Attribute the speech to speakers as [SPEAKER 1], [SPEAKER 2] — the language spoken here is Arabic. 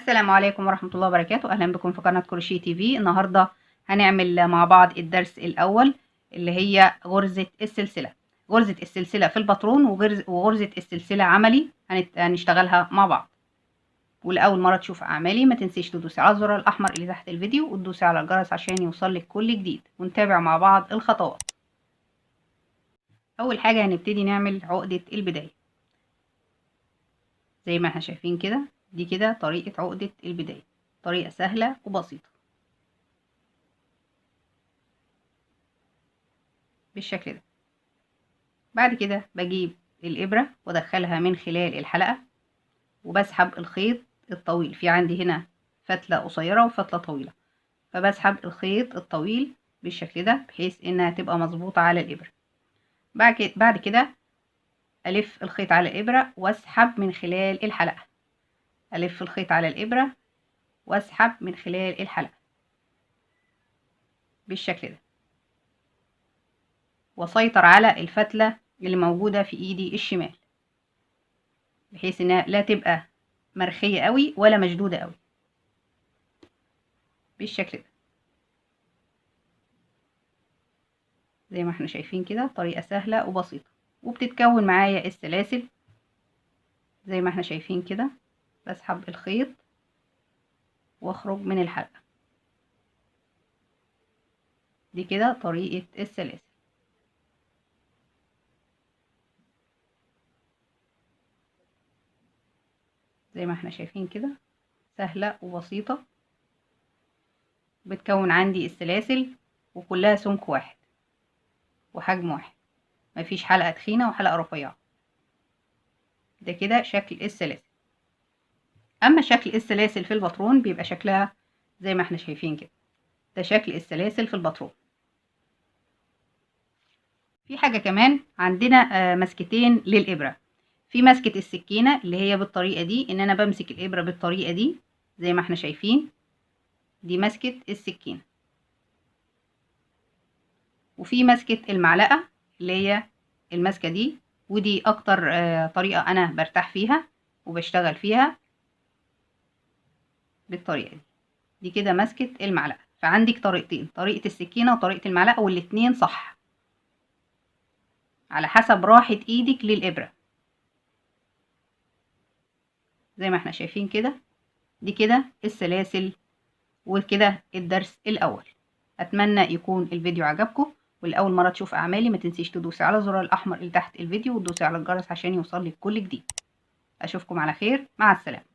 [SPEAKER 1] السلام عليكم ورحمة الله وبركاته. أهلا بكم في قناة كروشيه تي في. النهاردة هنعمل مع بعض الدرس الأول اللي هي غرزة السلسلة. غرزة السلسلة في الباترون وغرزة السلسلة عملي هنشتغلها مع بعض. ولأول مرة تشوف أعمالي ما تنسيش تدوسي على الزر الأحمر اللي تحت الفيديو وتدوسي على الجرس عشان يوصلك كل جديد، ونتابع مع بعض الخطوات. أول حاجة هنبتدي نعمل عقدة البداية زي ما احنا شايفين كده. دي كده طريقة عقدة البداية، طريقة سهلة وبسيطة بالشكل ده. بعد كده بجيب الإبرة وادخلها من خلال الحلقة وبسحب الخيط الطويل. في عندي هنا فتلة قصيرة وفتلة طويلة، فبسحب الخيط الطويل بالشكل ده بحيث انها تبقى مظبوطة على الإبرة. بعد كده ألف الخيط على الإبرة واسحب من خلال الحلقة. ألف الخيط على الإبرة واسحب من خلال الحلقة بالشكل ده، واسيطر على الفتلة اللي موجودة في ايدي الشمال بحيث انها لا تبقى مرخية قوي ولا مشدودة قوي بالشكل ده. زي ما احنا شايفين كده طريقة سهلة وبسيطة، وبتتكون معايا السلاسل زي ما احنا شايفين كده. بسحب الخيط واخرج من الحلقة. دي كده طريقة السلاسل. زي ما احنا شايفين كده سهلة وبسيطة. بتكون عندي السلاسل وكلها سمك واحد وحجم واحد، مفيش حلقة تخينة وحلقة رفيعة. ده كده شكل السلاسل. اما شكل السلاسل في الباترون بيبقى شكلها زي ما احنا شايفين كده. ده شكل السلاسل في الباترون. في حاجة كمان عندنا مسكتين للإبرة. في مسكة السكينة اللي هي بالطريقة دي، ان انا بمسك الإبرة بالطريقة دي زي ما احنا شايفين. دي مسكة السكينة. وفي مسكة المعلقة اللي هي المسكة دي، ودي اكتر طريقة انا برتاح فيها وبشتغل فيها بالطريقة دي. دي كده مسكة المعلقة. فعندك طريقتين، طريقة السكينة وطريقة المعلقة، والاتنين صح على حسب راحة ايدك للإبرة زي ما احنا شايفين كده. دي كده السلاسل وكده الدرس الأول. أتمنى يكون الفيديو عجبكم، ولأول مرة تشوف أعمالي ما تنسيش تدوسي على الزر الأحمر اللي تحت الفيديو وتدوسي على الجرس عشان يوصلك كل جديد. أشوفكم على خير، مع السلامة.